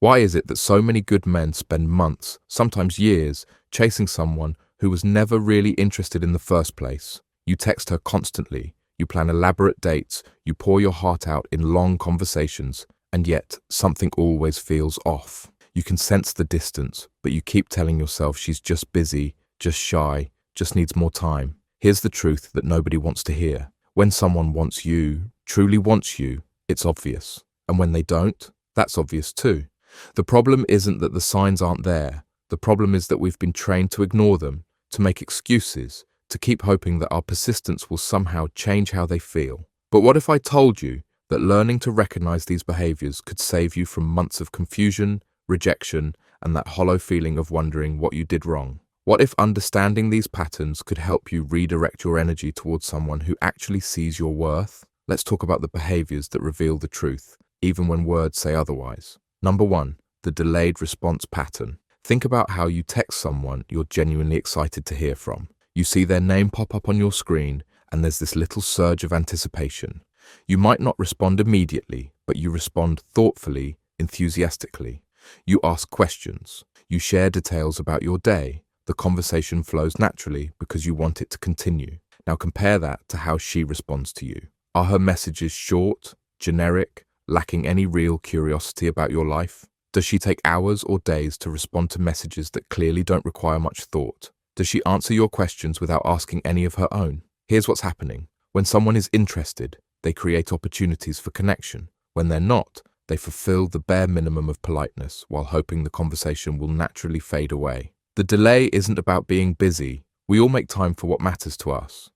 Why is it that so many good men spend months, sometimes years, chasing someone who was never really interested in the first place? You text her constantly, you plan elaborate dates, you pour your heart out in long conversations, and yet something always feels off. You can sense the distance, but you keep telling yourself she's just busy, just shy, just needs more time. Here's the truth that nobody wants to hear. When someone wants you, truly wants you, it's obvious. And when they don't, that's obvious too. The problem isn't that the signs aren't there. The problem is that we've been trained to ignore them, to make excuses, to keep hoping that our persistence will somehow change how they feel. But what if I told you that learning to recognize these behaviors could save you from months of confusion, rejection, and that hollow feeling of wondering what you did wrong? What if understanding these patterns could help you redirect your energy towards someone who actually sees your worth? Let's talk about the behaviors that reveal the truth, even when words say otherwise. Number 1, the delayed response pattern. Think about how you text someone you're genuinely excited to hear from. You see their name pop up on your screen, and there's this little surge of anticipation. You might not respond immediately, but you respond thoughtfully, enthusiastically. You ask questions. You share details about your day. The conversation flows naturally because you want it to continue. Now compare that to how she responds to you. Are her messages short, generic, lacking any real curiosity about your life? Does she take hours or days to respond to messages that clearly don't require much thought? Does she answer your questions without asking any of her own? Here's what's happening. When someone is interested, they create opportunities for connection. When they're not, they fulfill the bare minimum of politeness while hoping the conversation will naturally fade away. The delay isn't about being busy. We all make time for what matters to us.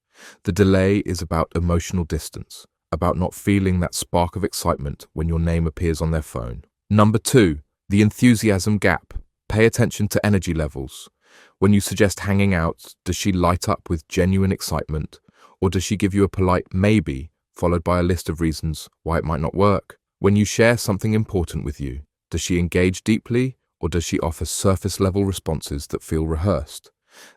The delay is about emotional distance, about not feeling that spark of excitement when your name appears on their phone. Number 2, the enthusiasm gap. Pay attention to energy levels. When you suggest hanging out, does she light up with genuine excitement, or does she give you a polite maybe, followed by a list of reasons why it might not work? When you share something important with you, does she engage deeply, or does she offer surface-level responses that feel rehearsed?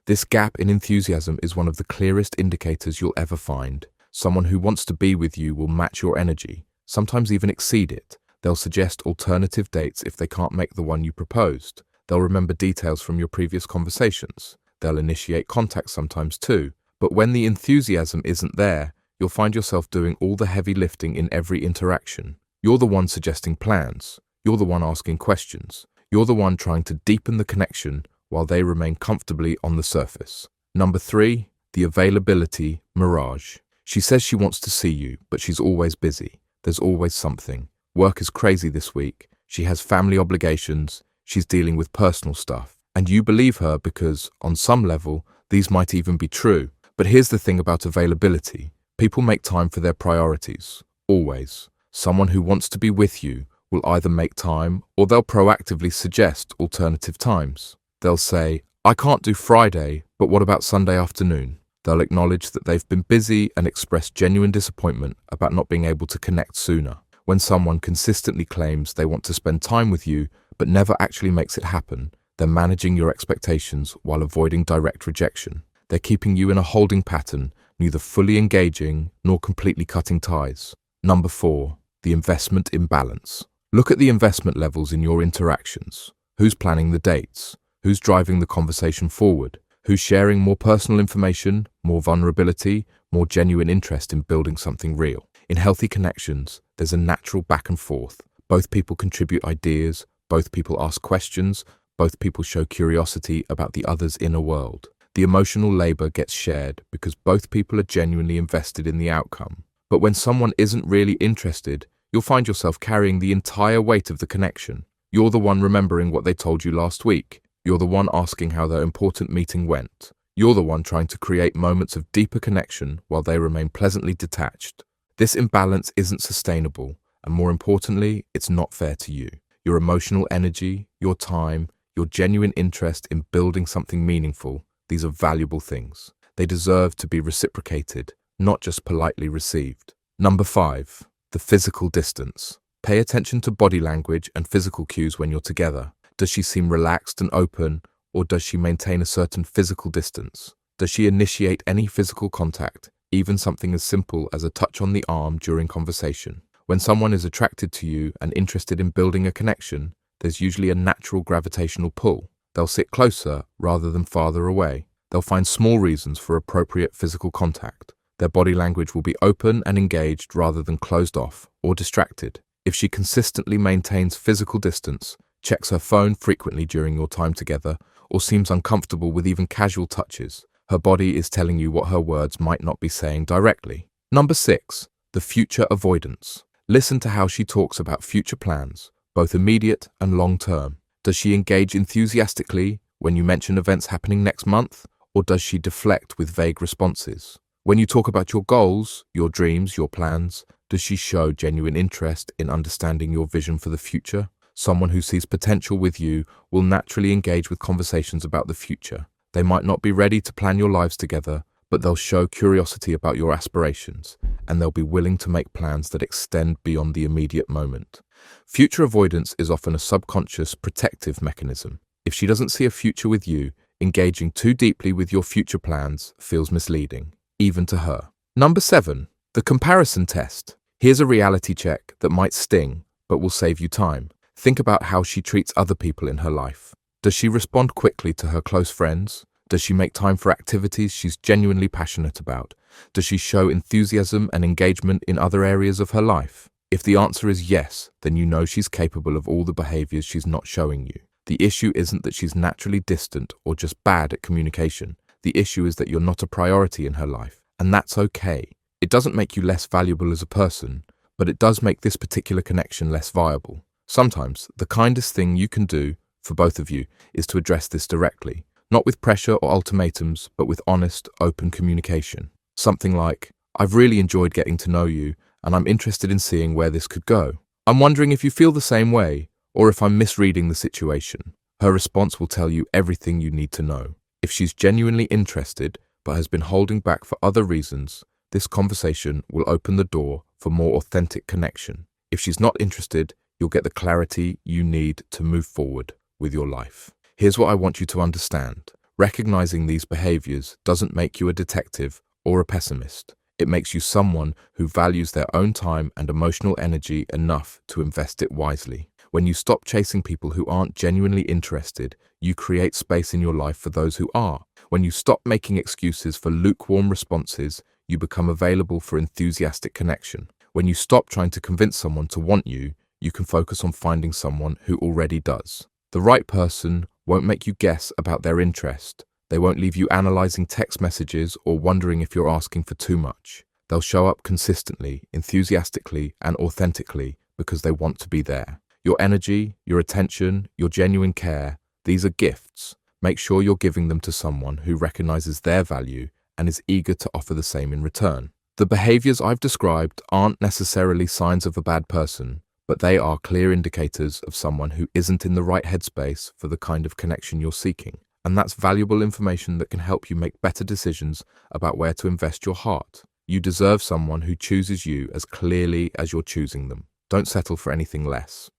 This gap in enthusiasm is one of the clearest indicators you'll ever find. Someone who wants to be with you will match your energy, sometimes even exceed it. They'll suggest alternative dates if they can't make the one you proposed. They'll remember details from your previous conversations. They'll initiate contact sometimes too. But when the enthusiasm isn't there, you'll find yourself doing all the heavy lifting in every interaction. You're the one suggesting plans. You're the one asking questions. You're the one trying to deepen the connection while they remain comfortably on the surface. Number 3, the availability mirage. She says she wants to see you, but she's always busy. There's always something. Work is crazy this week. She has family obligations. She's dealing with personal stuff. And you believe her because, on some level, these might even be true. But here's the thing about availability. People make time for their priorities. Always. Someone who wants to be with you will either make time or they'll proactively suggest alternative times. They'll say, I can't do Friday, but what about Sunday afternoon? They'll acknowledge that they've been busy and express genuine disappointment about not being able to connect sooner. When someone consistently claims they want to spend time with you, but never actually makes it happen, they're managing your expectations while avoiding direct rejection. They're keeping you in a holding pattern, neither fully engaging nor completely cutting ties. Number 4, the investment imbalance. Look at the investment levels in your interactions. Who's planning the dates? Who's driving the conversation forward? Who's sharing more personal information, more vulnerability, more genuine interest in building something real? In healthy connections, there's a natural back and forth. Both people contribute ideas, both people ask questions, both people show curiosity about the other's inner world. The emotional labor gets shared because both people are genuinely invested in the outcome. But when someone isn't really interested, you'll find yourself carrying the entire weight of the connection. You're the one remembering what they told you last week. You're the one asking how their important meeting went. You're the one trying to create moments of deeper connection while they remain pleasantly detached. This imbalance isn't sustainable, and more importantly, it's not fair to you. Your emotional energy, your time, your genuine interest in building something meaningful, these are valuable things. They deserve to be reciprocated, not just politely received. Number 5, the physical distance. Pay attention to body language and physical cues when you're together. Does she seem relaxed and open, or does she maintain a certain physical distance? Does she initiate any physical contact, even something as simple as a touch on the arm during conversation? When someone is attracted to you and interested in building a connection, there's usually a natural gravitational pull. They'll sit closer rather than farther away. They'll find small reasons for appropriate physical contact. Their body language will be open and engaged rather than closed off or distracted. If she consistently maintains physical distance, checks her phone frequently during your time together, or seems uncomfortable with even casual touches, her body is telling you what her words might not be saying directly. Number 6, the future avoidance. Listen to how she talks about future plans, both immediate and long-term. Does she engage enthusiastically when you mention events happening next month, or does she deflect with vague responses? When you talk about your goals, your dreams, your plans, does she show genuine interest in understanding your vision for the future? Someone who sees potential with you will naturally engage with conversations about the future. They might not be ready to plan your lives together, but they'll show curiosity about your aspirations, and they'll be willing to make plans that extend beyond the immediate moment. Future avoidance is often a subconscious protective mechanism. If she doesn't see a future with you, engaging too deeply with your future plans feels misleading, even to her. Number 7, the comparison test. Here's a reality check that might sting, but will save you time. Think about how she treats other people in her life. Does she respond quickly to her close friends? Does she make time for activities she's genuinely passionate about? Does she show enthusiasm and engagement in other areas of her life? If the answer is yes, then you know she's capable of all the behaviors she's not showing you. The issue isn't that she's naturally distant or just bad at communication. The issue is that you're not a priority in her life, and that's okay. It doesn't make you less valuable as a person, but it does make this particular connection less viable. Sometimes, the kindest thing you can do for both of you is to address this directly, not with pressure or ultimatums, but with honest, open communication. Something like, "I've really enjoyed getting to know you, and I'm interested in seeing where this could go. I'm wondering if you feel the same way, or if I'm misreading the situation." Her response will tell you everything you need to know. If she's genuinely interested, but has been holding back for other reasons, this conversation will open the door for more authentic connection. If she's not interested, you'll get the clarity you need to move forward with your life. Here's what I want you to understand. Recognizing these behaviors doesn't make you a detective or a pessimist. It makes you someone who values their own time and emotional energy enough to invest it wisely. When you stop chasing people who aren't genuinely interested, you create space in your life for those who are. When you stop making excuses for lukewarm responses, you become available for enthusiastic connection. When you stop trying to convince someone to want you, you can focus on finding someone who already does. The right person won't make you guess about their interest. They won't leave you analyzing text messages or wondering if you're asking for too much. They'll show up consistently, enthusiastically, and authentically because they want to be there. Your energy, your attention, your genuine care, these are gifts. Make sure you're giving them to someone who recognizes their value and is eager to offer the same in return. The behaviors I've described aren't necessarily signs of a bad person, but they are clear indicators of someone who isn't in the right headspace for the kind of connection you're seeking. And that's valuable information that can help you make better decisions about where to invest your heart. You deserve someone who chooses you as clearly as you're choosing them. Don't settle for anything less.